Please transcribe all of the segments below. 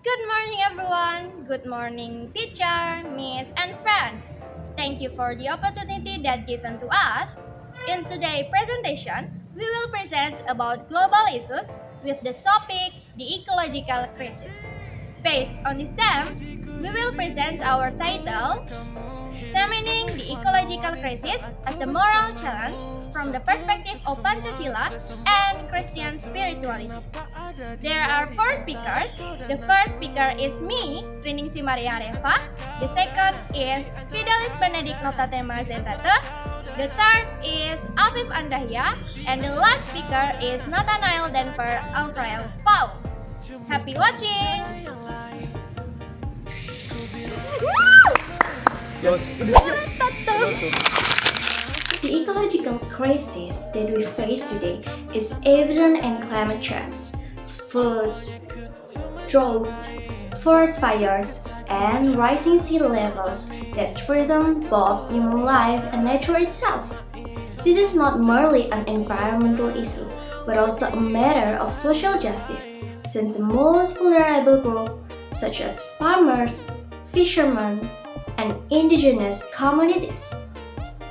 Good morning, everyone. Good morning, teacher, miss, and friends. Thank you for the opportunity that given to us. In today's presentation, we will present about global issues with the topic the ecological crisis. Based on this theme, we will present our title examining the ecological crisis as the moral challenge from the perspective of Pancasila and Christian spirituality. There are four speakers. The first speaker is me, Triningsi Maria Reva. The second is Fidelis Benedict Notatema Zentate. The third is Afif Andahya. And the last speaker is Nathanael Denver Alfrael Pau. Happy watching! The ecological crisis that we face today is evident in climate change, floods, drought, forest fires, and rising sea levels that threaten both human life and nature itself. This is not merely an environmental issue, but also a matter of social justice, since the most vulnerable groups, such as farmers, fishermen, and indigenous communities,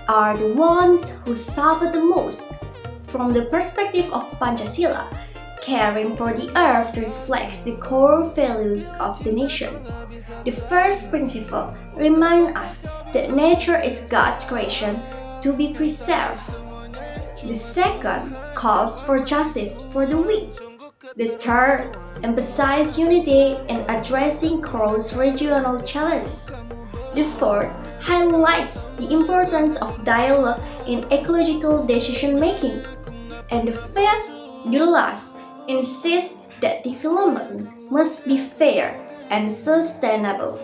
are the ones who suffer the most. From the perspective of Pancasila, caring for the earth reflects the core values of the nation. The first principle reminds us that nature is God's creation to be preserved. The second calls for justice for the weak. The third emphasizes unity in addressing cross-regional challenges. The fourth highlights the importance of dialogue in ecological decision making. And the fifth, the last, insists that development must be fair and sustainable.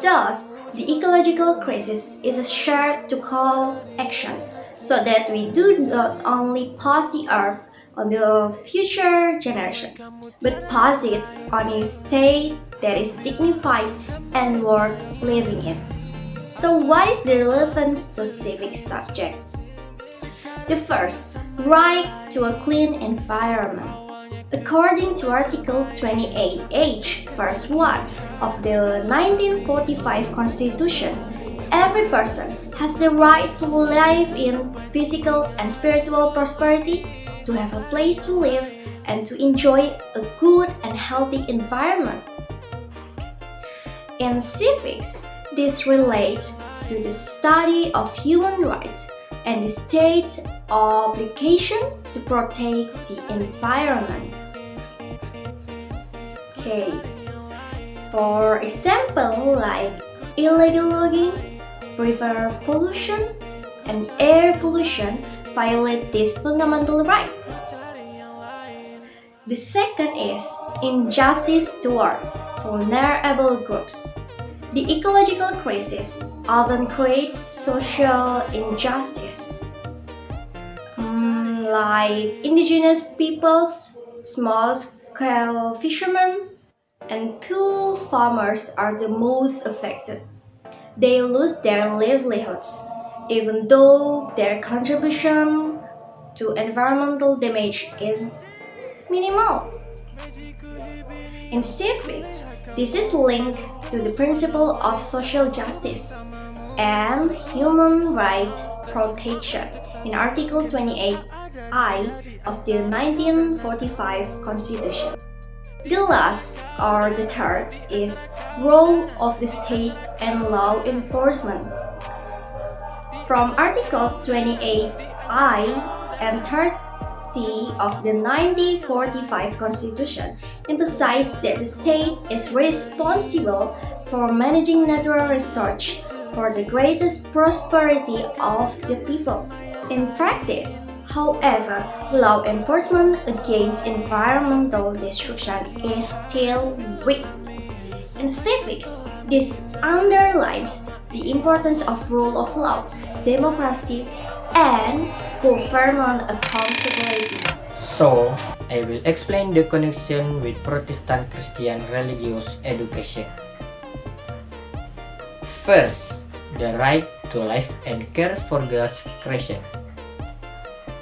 Thus, the ecological crisis is a shared to call action so that we do not only pass the earth on the future generation, but pass it on a state that is dignified and worth living in. So, what is the relevance to civic subject? The first, right to a clean environment. According to Article 28H, verse 1 of the 1945 Constitution, every person has the right to live in physical and spiritual prosperity, to have a place to live, and to enjoy a good and healthy environment. In civics, this relates to the study of human rights and the state's obligation to protect the environment. Okay, for example, like illegal logging, river pollution, and air pollution violate this fundamental right. The second is injustice toward vulnerable groups. The ecological crisis often creates social injustice, like indigenous peoples, small-scale fishermen, and poor farmers are the most affected. They lose their livelihoods, even though their contribution to environmental damage is minimal. In civics, this is linked to the principle of social justice and human rights protection in Article 28I of the 1945 Constitution. The last, or the third, is role of the state and law enforcement. From Articles 28I and 30 of the 1945 Constitution emphasize that the state is responsible for managing natural resources for the greatest prosperity of the people. In practice, however, law enforcement against environmental destruction is still weak. In civics, this underlines the importance of rule of law, democracy, and government accountability. So, I will explain the connection with Protestant Christian religious education. First, the right to life and care for God's creation.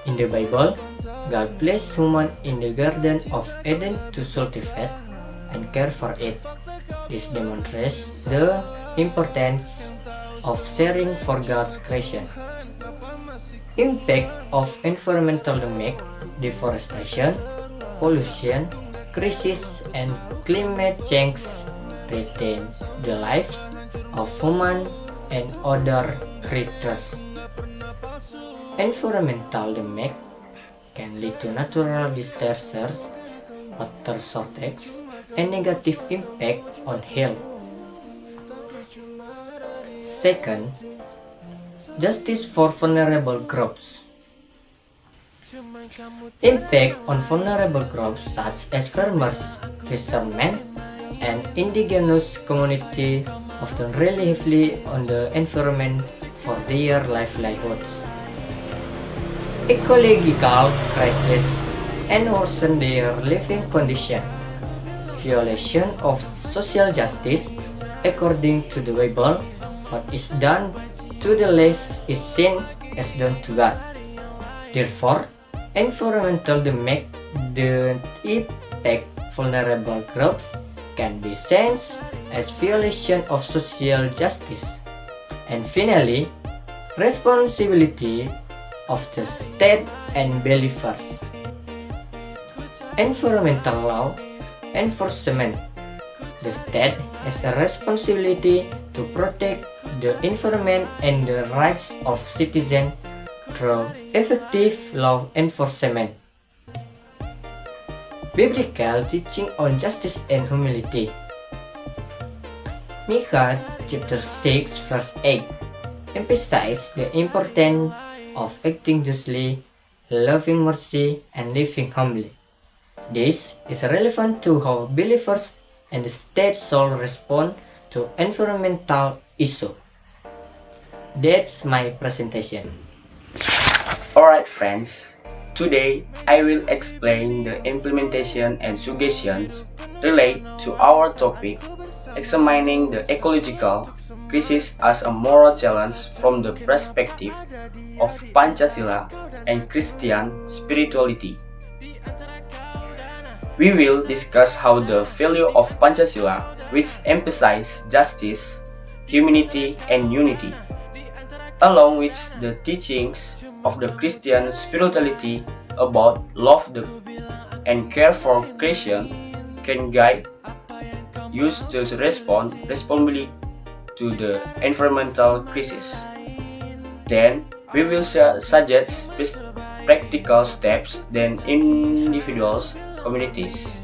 In the Bible, God placed human in the Garden of Eden to cultivate and care for it. This demonstrates the importance of sharing for God's creation. Impact of environmental damage, deforestation, pollution, crisis, and climate change threaten the lives of humans and other creatures. Environmental damage can lead to natural disasters, water shortage, and negative impact on health. Second, justice for vulnerable groups. Impact on vulnerable groups such as farmers, fishermen, and indigenous communities often rely heavily on the environment for their livelihoods. Ecological crisis and worsen their living condition. Violation of social justice, according to the Bible, what is done to the less is sin as done to God. Therefore, environmental damage that impact vulnerable groups can be sensed as violation of social justice. And finally, responsibility of the state and believers. Environmental law enforcement. The state has a responsibility to protect the environment and the rights of citizens through effective law enforcement. Biblical teaching on justice and humility. Micah chapter 6 verse 8 emphasizes the importance of acting justly, loving mercy, and living humbly. This is relevant to how believers and the state should respond to environmental issues. That's my presentation. Alright friends, today I will explain the implementation and suggestions related to our topic, examining the ecological crisis as a moral challenge from the perspective of Pancasila and Christian spirituality. We will discuss how the value of Pancasila, which emphasizes justice, humanity, and unity, along with the teachings of the Christian spirituality about love and care for creation, can guide us to respond responsibly to the environmental crisis. Then, we will suggest practical steps that individuals, communities,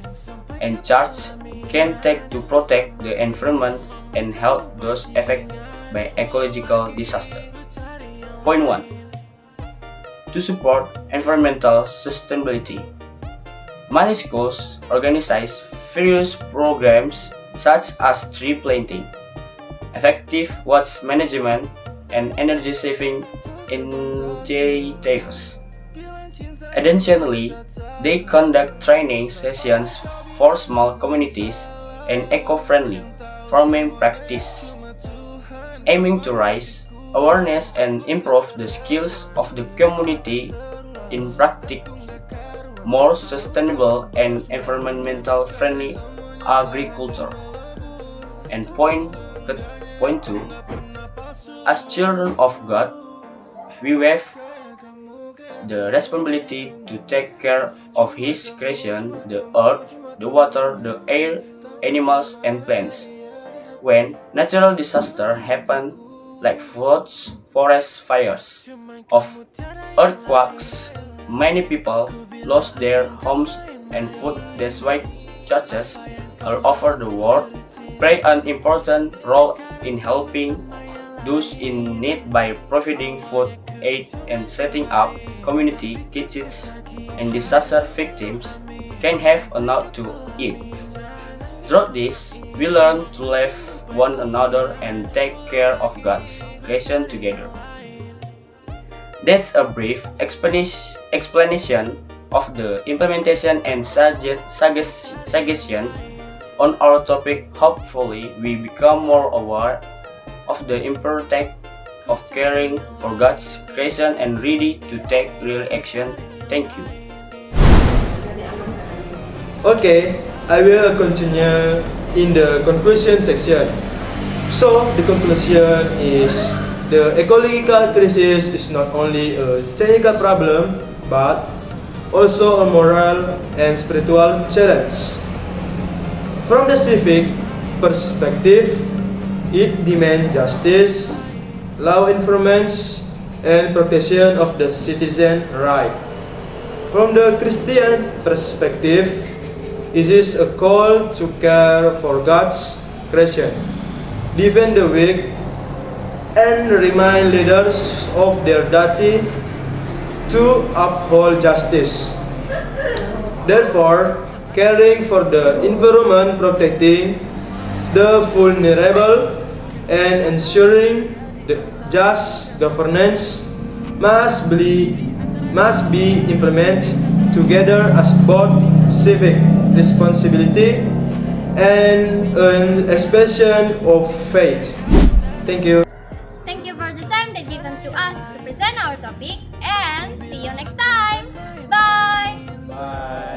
and churches can take to protect the environment and help those affected by ecological disaster. Point 1. To support environmental sustainability, many schools organize various programs such as tree planting, effective waste management, and energy-saving initiatives. Additionally, they conduct training sessions for small communities and eco-friendly farming practice, aiming to raise awareness and improve the skills of the community in practice more sustainable and environmental friendly agriculture. And point 2, as children of God, we have the responsibility to take care of His creation, the earth, the water, the air, animals, and plants. When natural disasters happen, like floods, forest fires, of earthquakes, many people lost their homes, and food desperate churches all over the world play an important role in helping those in need by providing food aid and setting up community kitchens, and disaster victims can have enough to eat. Through this, we learn to love one another and take care of God's creation together. That's a brief explanation of the implementation and suggestion on our topic. Hopefully, we become more aware of the importance of caring for God's creation and ready to take real action. Thank you. Okay, I will continue in the conclusion section. So, the conclusion is the ecological crisis is not only a technical problem but also a moral and spiritual challenge. From the civic perspective, it demands justice, law enforcement, and protection of the citizen right. From the Christian perspective, it is a call to care for God's creation, defend the weak, and remind leaders of their duty to uphold justice. Therefore, caring for the environment, protecting the vulnerable, and ensuring the just governance must be implemented together as both civic responsibility and an expression of faith. Thank you. Thank you for the time that given to us to present our topic, and see you next time. Bye! Bye.